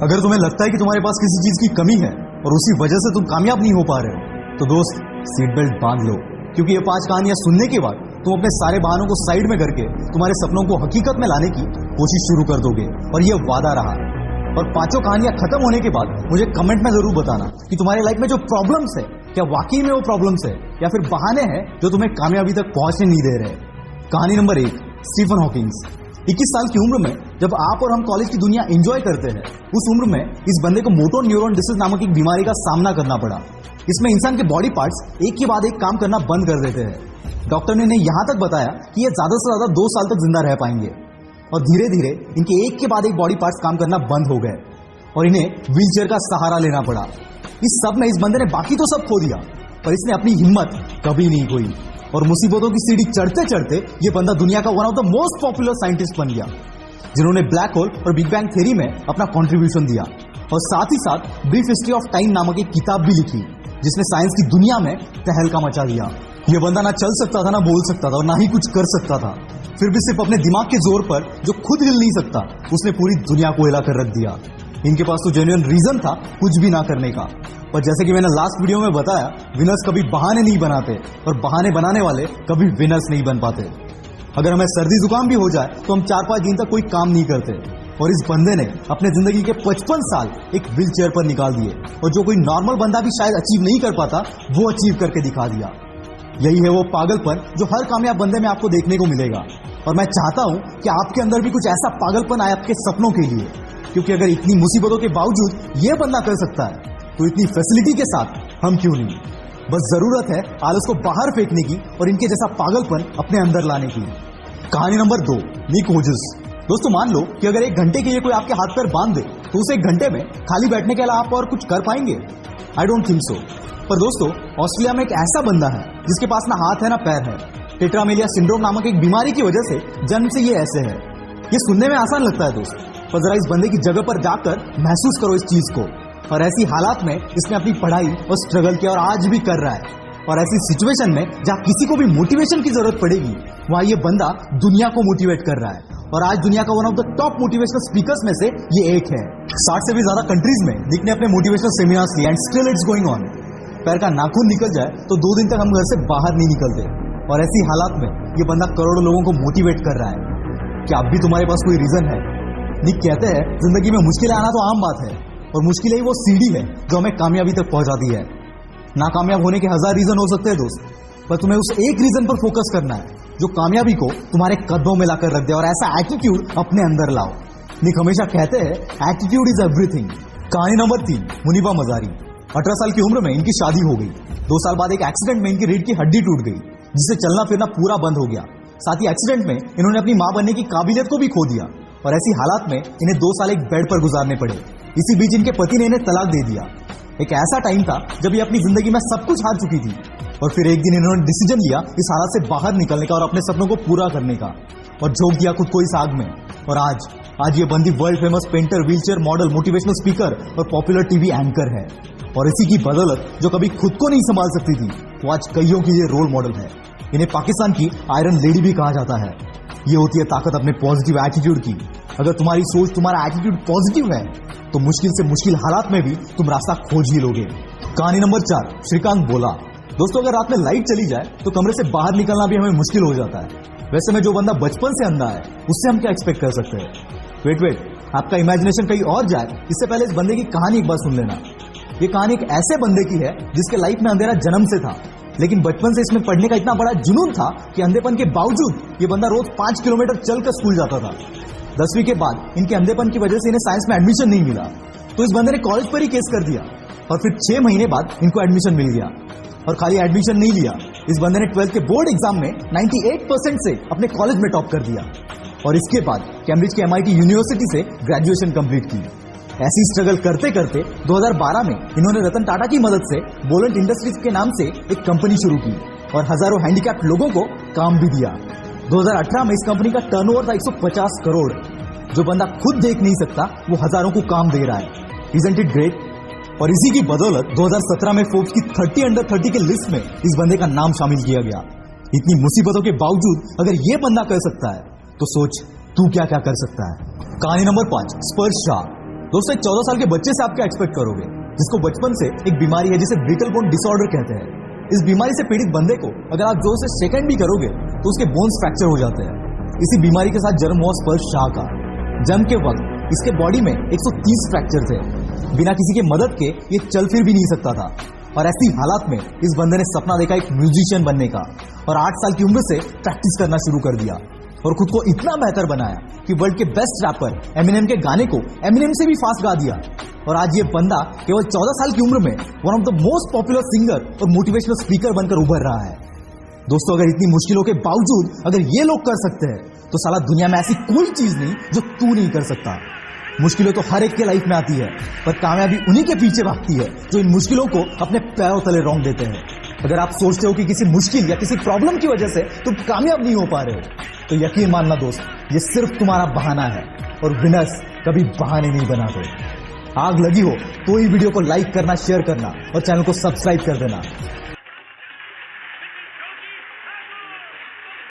अगर तुम्हें लगता है कि तुम्हारे पास किसी चीज की कमी है और उसी वजह से तुम कामयाब नहीं हो पा रहे, तो दोस्त सीट बेल्ट बांध लो, क्योंकि ये 5 कहानियां सुनने के बाद तुम अपने सारे बहानों को साइड में करके तुम्हारे सपनों को हकीकत में लाने की कोशिश शुरू कर दोगे। और ये वादा रहा। और 5 कहानियां खत्म होने के बाद मुझे कमेंट में जरूर बताना कि तुम्हारे लाइफ में जो प्रॉब्लम्स है, क्या वाकई में वो प्रॉब्लम्स है या फिर बहाने हैं जो तुम्हें कामयाबी तक पहुंचने नहीं दे रहे। कहानी नंबर 1, स्टीफन हॉकिंग्स। 21 साल की उम्र में जब आप और हम कॉलेज की दुनिया एंजॉय करते हैं, उस उम्र में इस बंदे को मोटर न्यूरॉन डिसीज नामक एक बीमारी का सामना करना पड़ा। इसमें इंसान के बॉडी पार्ट्स एक के बाद एक काम करना बंद कर देते हैं। डॉक्टर ने इन्हें यहां तक बताया कि ये ज्यादा से ज्यादा 2 साल तक जिंदा रह पाएंगे। और धीरे धीरे इनके एक के बाद एक बॉडी पार्ट्स काम करना बंद हो गए और इन्हें व्हीलचेयर का सहारा लेना पड़ा। इस सब में इस बंदे ने बाकी तो सब खो दिया, पर इसने अपनी हिम्मत कभी नहीं खोई और मुसीबतों की सीढ़ी चढ़ते चढ़ते ये बंदा दुनिया का one of the most popular scientist बन गया, जिन्होंने ब्लैक होल और बिग बैंग थ्योरी में अपना कंट्रीब्यूशन दिया। और साथ ही साथ ब्रीफ हिस्ट्री ऑफ टाइम नामक एक किताब भी लिखी, जिसने साइंस की दुनिया में तहलका मचा दिया। ये बंदा ना चल सकता था, ना बोल सकता था और ना ही कुछ कर सकता था, फिर भी सिर्फ अपने दिमाग के जोर पर, जो खुद हिल नहीं सकता, उसने पूरी दुनिया को हिला कर रख दिया। इनके पास तो जेन्युइन रीजन था कुछ भी ना करने का। पर जैसे कि मैंने लास्ट वीडियो में बताया, विनर्स कभी बहाने नहीं बनाते और बहाने बनाने वाले कभी विनर्स नहीं बन पाते। अगर हमें सर्दी जुकाम भी हो जाए तो हम 4-5 दिन तक कोई काम नहीं करते, और इस बंदे ने अपने जिंदगी के 55 साल एक व्हील चेयर पर निकाल दिए, और जो कोई नॉर्मल बंदा भी शायद अचीव नहीं कर पाता, वो अचीव करके दिखा दिया। यही है वो पागलपन जो हर कामयाब बंदे में आपको देखने को मिलेगा। और मैं चाहता हूं कि आपके अंदर भी कुछ ऐसा पागलपन आए आपके सपनों के लिए, क्योंकि अगर इतनी मुसीबतों के बावजूद ये बंदा कर सकता है, तो इतनी फैसिलिटी के साथ हम क्यों नहीं। बस जरूरत है आलस को बाहर फेंकने की और इनके जैसा पागलपन अपने अंदर लाने की। कहानी नंबर 2, निक वुइजस। दोस्तों मान लो कि अगर 1 घंटे के लिए कोई आपके हाथ पैर बांध दे, तो उस 1 घंटे में खाली बैठने के अलावा आप और कुछ कर पाएंगे? I don't think so. पर दोस्तों, ऑस्ट्रेलिया में एक ऐसा बंदा है जिसके पास ना हाथ है ना पैर है। टेट्रामेलिया सिंड्रोम नामक एक बीमारी की वजह से जन्म से ये ऐसे है। ये सुनने में आसान लगता है दोस्त, पर जरा इस बंदे की जगह पर जाकर महसूस करो इस चीज को। और ऐसी हालात में इसने अपनी पढ़ाई और स्ट्रगल किया और आज भी कर रहा है। और ऐसी सिचुएशन में जहां किसी को भी मोटिवेशन की जरूरत पड़ेगी, वहां ये बंदा दुनिया को मोटिवेट कर रहा है। और आज दुनिया का one of the top motivational speakers में से ये एक है। 60 से भी ज्यादा कंट्रीज में निक ने अपने मोटिवेशनल सेमिनार्स लिए, and still it's going on. पैर का नाखून निकल जाए तो 2 दिन तक हम घर से बाहर नहीं निकलते, और ऐसी हालात में ये बंदा करोड़ों लोगों को मोटिवेट कर रहा है। क्या अब भी तुम्हारे पास कोई रीजन है? निक कहते हैं, जिंदगी में मुश्किलें आना तो आम बात है, और मुश्किलें ही वो सीढ़ी है जो हमें कामयाबी तक पहुंचाती है। नाकामयाब होने के 1000 रीजन हो सकते हैं दोस्त, पर तुम्हें उस एक रीजन पर फोकस करना है जो कामयाबी को तुम्हारे कदमों में लाकर रख दे, और ऐसा एटीट्यूड अपने अंदर लाओ। निक हमेशा कहते हैं, एटीट्यूड इज एवरीथिंग। कहानी नंबर 3, मुनीबा मजारी। 18 साल की उम्र में इनकी शादी हो गई। 2 साल बाद एक एक्सीडेंट में इनकी रीढ़ की हड्डी टूट गई, जिससे चलना फिरना पूरा बंद हो गया। साथ ही एक्सीडेंट में इन्होंने अपनी मां बनने की काबिलियत को भी खो दिया, और ऐसी हालात में इन्हें 2 साल एक बेड पर गुजारने पड़े। इसी बीच इनके पति ने इन्हें तलाक दे दिया। एक ऐसा टाइम था जब ये अपनी जिंदगी में सब कुछ हार चुकी थी, और फिर एक दिन इन्होंने डिसीजन लिया इस हालत से बाहर निकलने का और अपने सपनों को पूरा करने का, और झोंक दिया खुद को इस आग में। और आज ये बंदी world famous painter, wheelchair model, motivational speaker और पॉपुलर टीवी एंकर है। और इसी की बदौलत जो कभी खुद को नहीं संभाल सकती थी, वो आज कईयों के लिए रोल मॉडल है। इन्हें पाकिस्तान की आयरन लेडी भी कहा जाता है। ये होती है ताकत अपने पॉजिटिव एटीट्यूड की। अगर तुम्हारी सोच, तुम्हारा एटीट्यूड पॉजिटिव है, तो मुश्किल से मुश्किल हालात में भी तुम रास्ता खोज ही लोगे। कहानी नंबर 4, श्रीकांत बोला। दोस्तों, अगर रात में लाइट चली जाए तो कमरे से बाहर निकलना भी हमें मुश्किल हो जाता है। वैसे में जो बंदा बचपन से अंधा है, उससे हम क्या एक्सपेक्ट कर सकते हैं? वेट, आपका इमेजिनेशन कहीं और जाए इससे पहले इस बंदे की कहानी एक बार सुन लेना। ये कहानी एक ऐसे बंदे की है जिसके लाइफ में अंधेरा जन्म से था, लेकिन बचपन से इसमें पढ़ने का इतना बड़ा जुनून था कि अंधेपन के बावजूद ये बंदा रोज 5 किलोमीटर चलकर स्कूल जाता था। 10वीं के बाद इनके अंधेपन की वजह से इन्हें साइंस में एडमिशन नहीं मिला, तो इस बंदे ने कॉलेज पर ही केस कर दिया, और फिर 6 महीने बाद इनको एडमिशन मिल गया। और खाली एडमिशन नहीं लिया, इस बंदे ने 12th के बोर्ड एग्जाम में 98% से अपने कॉलेज में टॉप कर दिया, और इसके बाद कैम्ब्रिज के MIT यूनिवर्सिटी से ग्रेजुएशन कंप्लीट की। ऐसी स्ट्रगल करते करते 2012 में इन्होंने रतन टाटा की मदद से बोलेंट इंडस्ट्रीज के नाम से एक कंपनी शुरू की, और हजारों हैंडीकैप्ड लोगों को काम भी दिया। 2018 में इस कंपनी का टर्नओवर था 150 करोड़। जो बंदा खुद देख नहीं सकता, वो हजारों को काम दे रहा है। Isn't it great? और इसी की बदौलत 2017 में फोर्ब्स की 30 अंडर 30 के लिस्ट में इस बंदे का नाम शामिल किया गया। इतनी मुसीबतों के बावजूद अगर ये बंदा कर सकता है, तो सोच तू क्या क्या कर सकता है। कहानी नंबर 5, स्पर्श शाह। दोस्तों, एक 14 साल के बच्चे से आप क्या एक्सपेक्ट करोगे, जिसको बचपन से एक बीमारी है जिसे ब्रिटल बोन डिसऑर्डर कहते हैं। इस बीमारी से पीड़ित बंदे को अगर आप जोर से सेकंड भी करोगे तो उसके बोन्स फ्रैक्चर हो जाते हैं। इसी बीमारी के साथ जन्म हुआ स्पर्श शाह का। जन्म के वक्त इसके बॉडी में 130 फ्रैक्चर थे। बिना किसी के मदद के ये चल फिर भी नहीं सकता था। और ऐसी हालात में इस बंदे ने सपना देखा एक म्यूजिशियन बनने का और 8 साल की उम्र से प्रैक्टिस करना शुरू कर दिया और खुद को इतना बेहतर बनाया कि वर्ल्ड के बेस्ट रैपर एमिनेम के गाने को एमिनेम से भी फास्ट गा दिया। और आज ये बंदा केवल 14 साल की उम्र में one of the most popular singer और मोटिवेशनल स्पीकर बनकर उभर रहा है। दोस्तों, अगर इतनी मुश्किलों के बावजूद अगर ये लोग कर सकते हैं तो साला दुनिया में ऐसी कोई चीज नहीं जो तू नहीं कर सकता। मुश्किलें तो हर एक के लाइफ में आती है, पर कामयाबी उन्हीं के पीछे भागती है जो इन मुश्किलों को अपने पैरों तले रौंद देते हैं। अगर आप सोचते हो कि किसी मुश्किल या किसी प्रॉब्लम की वजह से तुम कामयाब नहीं हो पा रहे हो, तो यकीन मानना दोस्त, ये सिर्फ तुम्हारा बहाना है और विनर्स कभी बहाने नहीं बनाते। आग लगी हो तो ही वीडियो को लाइक करना, शेयर करना और चैनल को सब्सक्राइब कर देना।